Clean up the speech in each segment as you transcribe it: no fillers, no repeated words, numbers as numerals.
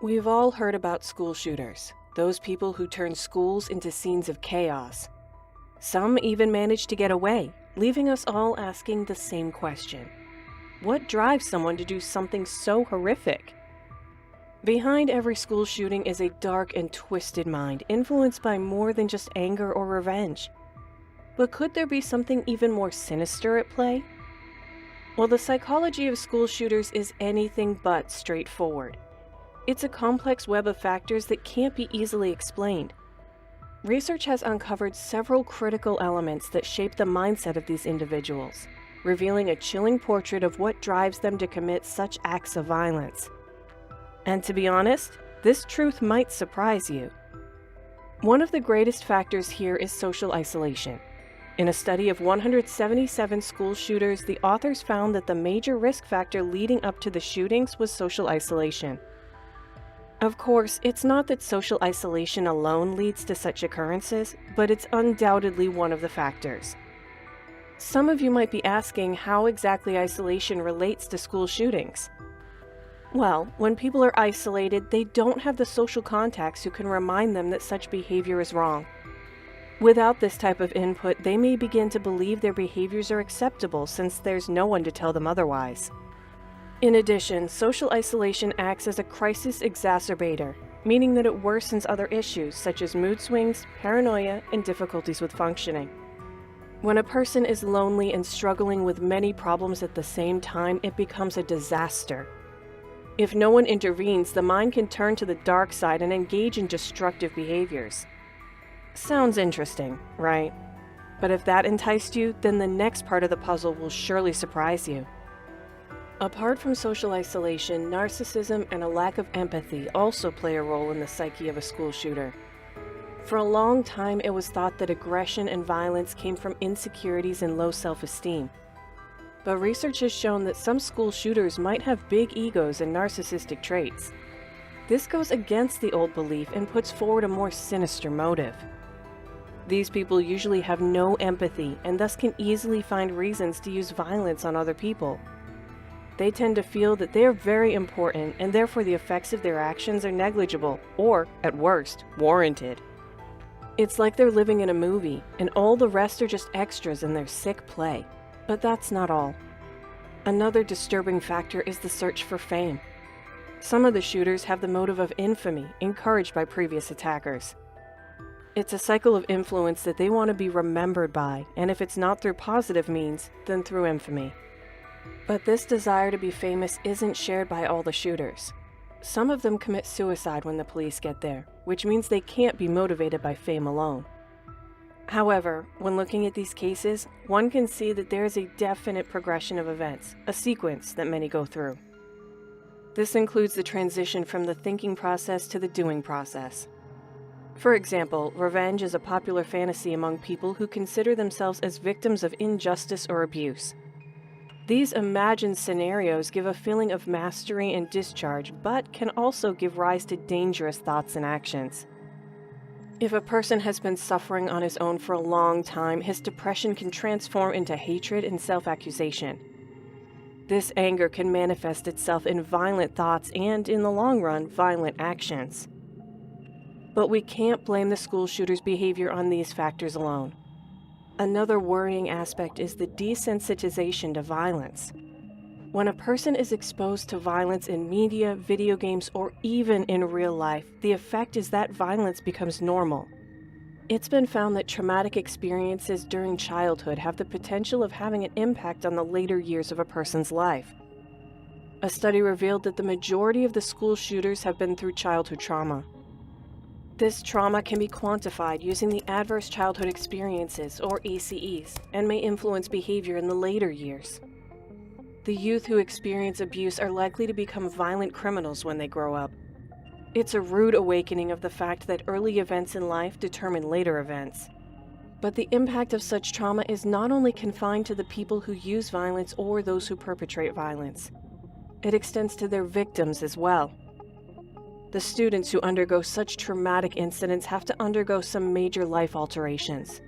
We've all heard about school shooters, those people who turn schools into scenes of chaos. Some even manage to get away, leaving us all asking the same question. What drives someone to do something so horrific? Behind every school shooting is a dark and twisted mind, influenced by more than just anger or revenge. But could there be something even more sinister at play? Well, the psychology of school shooters is anything but straightforward. It's a complex web of factors that can't be easily explained. Research has uncovered several critical elements that shape the mindset of these individuals, revealing a chilling portrait of what drives them to commit such acts of violence. And to be honest, this truth might surprise you. One of the greatest factors here is social isolation. In a study of 177 school shooters, the authors found that the major risk factor leading up to the shootings was social isolation. Of course, it's not that social isolation alone leads to such occurrences, but it's undoubtedly one of the factors. Some of you might be asking how exactly isolation relates to school shootings. Well, when people are isolated, they don't have the social contacts who can remind them that such behavior is wrong. Without this type of input, they may begin to believe their behaviors are acceptable since there's no one to tell them otherwise. In addition, social isolation acts as a crisis exacerbator, meaning that it worsens other issues such as mood swings, paranoia, and difficulties with functioning. When a person is lonely and struggling with many problems at the same time, it becomes a disaster. If no one intervenes, the mind can turn to the dark side and engage in destructive behaviors. Sounds interesting, right? But if that enticed you, then the next part of the puzzle will surely surprise you. Apart from social isolation, narcissism and a lack of empathy also play a role in the psyche of a school shooter. For a long time, it was thought that aggression and violence came from insecurities and low self-esteem. But research has shown that some school shooters might have big egos and narcissistic traits. This goes against the old belief and puts forward a more sinister motive. These people usually have no empathy and thus can easily find reasons to use violence on other people. They tend to feel that they are very important and therefore the effects of their actions are negligible or, at worst, warranted. It's like they're living in a movie and all the rest are just extras in their sick play. But that's not all. Another disturbing factor is the search for fame. Some of the shooters have the motive of infamy, encouraged by previous attackers. It's a cycle of influence that they want to be remembered by, and if it's not through positive means, then through infamy. But this desire to be famous isn't shared by all the shooters. Some of them commit suicide when the police get there, which means they can't be motivated by fame alone. However, when looking at these cases, one can see that there is a definite progression of events, a sequence that many go through. This includes the transition from the thinking process to the doing process. For example, revenge is a popular fantasy among people who consider themselves as victims of injustice or abuse. These imagined scenarios give a feeling of mastery and discharge, but can also give rise to dangerous thoughts and actions. If a person has been suffering on his own for a long time, his depression can transform into hatred and self-accusation. This anger can manifest itself in violent thoughts and, in the long run, violent actions. But we can't blame the school shooter's behavior on these factors alone. Another worrying aspect is the desensitization to violence. When a person is exposed to violence in media, video games, or even in real life, the effect is that violence becomes normal. It's been found that traumatic experiences during childhood have the potential of having an impact on the later years of a person's life. A study revealed that the majority of the school shooters have been through childhood trauma. This trauma can be quantified using the Adverse Childhood Experiences, or ACEs, and may influence behavior in the later years. The youth who experience abuse are likely to become violent criminals when they grow up. It's a rude awakening of the fact that early events in life determine later events. But the impact of such trauma is not only confined to the people who use violence or those who perpetrate violence. It extends to their victims as well. The students who undergo such traumatic incidents have to undergo some major life alterations.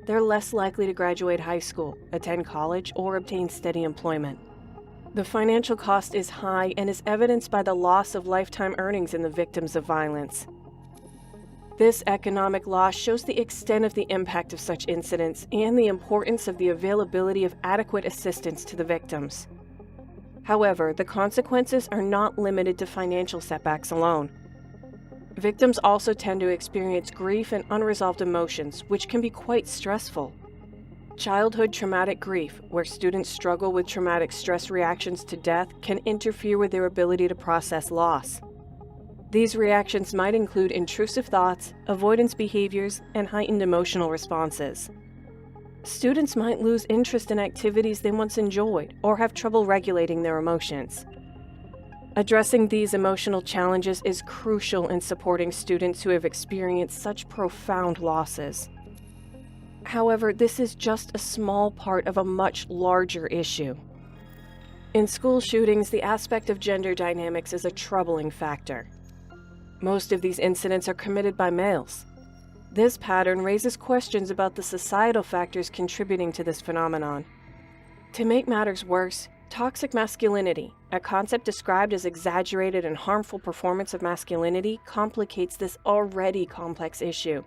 They're less likely to graduate high school, attend college, or obtain steady employment. The financial cost is high and is evidenced by the loss of lifetime earnings in the victims of violence. This economic loss shows the extent of the impact of such incidents and the importance of the availability of adequate assistance to the victims. However, the consequences are not limited to financial setbacks alone. Victims also tend to experience grief and unresolved emotions, which can be quite stressful. Childhood traumatic grief, where students struggle with traumatic stress reactions to death, can interfere with their ability to process loss. These reactions might include intrusive thoughts, avoidance behaviors, and heightened emotional responses. Students might lose interest in activities they once enjoyed or have trouble regulating their emotions. Addressing these emotional challenges is crucial in supporting students who have experienced such profound losses. However, this is just a small part of a much larger issue. In school shootings, the aspect of gender dynamics is a troubling factor. Most of these incidents are committed by males. This pattern raises questions about the societal factors contributing to this phenomenon. To make matters worse, toxic masculinity, a concept described as exaggerated and harmful performance of masculinity, complicates this already complex issue.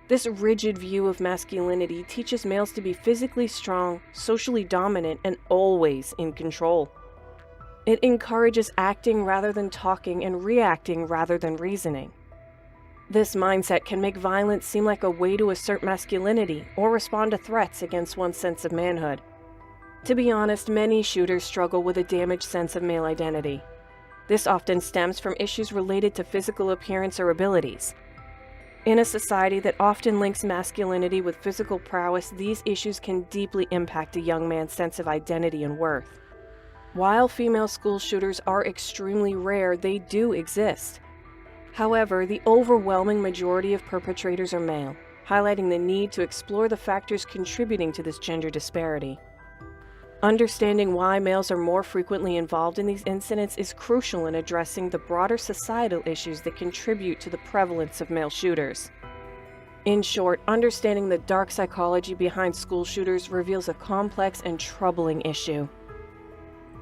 This rigid view of masculinity teaches males to be physically strong, socially dominant, and always in control. It encourages acting rather than talking and reacting rather than reasoning. This mindset can make violence seem like a way to assert masculinity or respond to threats against one's sense of manhood. To be honest, many shooters struggle with a damaged sense of male identity. This often stems from issues related to physical appearance or abilities. In a society that often links masculinity with physical prowess, these issues can deeply impact a young man's sense of identity and worth. While female school shooters are extremely rare, they do exist. However, the overwhelming majority of perpetrators are male, highlighting the need to explore the factors contributing to this gender disparity. Understanding why males are more frequently involved in these incidents is crucial in addressing the broader societal issues that contribute to the prevalence of male shooters. In short, understanding the dark psychology behind school shooters reveals a complex and troubling issue.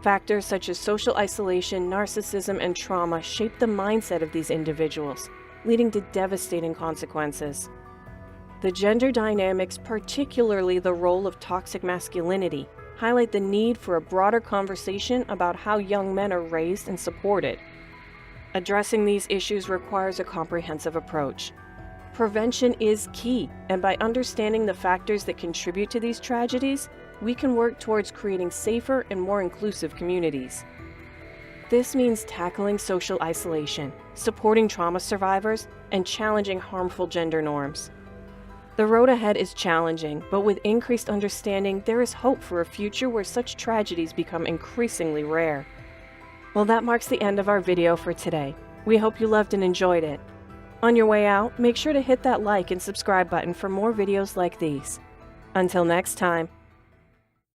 Factors such as social isolation, narcissism, and trauma shape the mindset of these individuals, leading to devastating consequences. The gender dynamics, particularly the role of toxic masculinity, highlight the need for a broader conversation about how young men are raised and supported. Addressing these issues requires a comprehensive approach. Prevention is key, and by understanding the factors that contribute to these tragedies, we can work towards creating safer and more inclusive communities. This means tackling social isolation, supporting trauma survivors, and challenging harmful gender norms. The road ahead is challenging, but with increased understanding, there is hope for a future where such tragedies become increasingly rare. Well, that marks the end of our video for today. We hope you loved and enjoyed it. On your way out, make sure to hit that like and subscribe button for more videos like these. Until next time.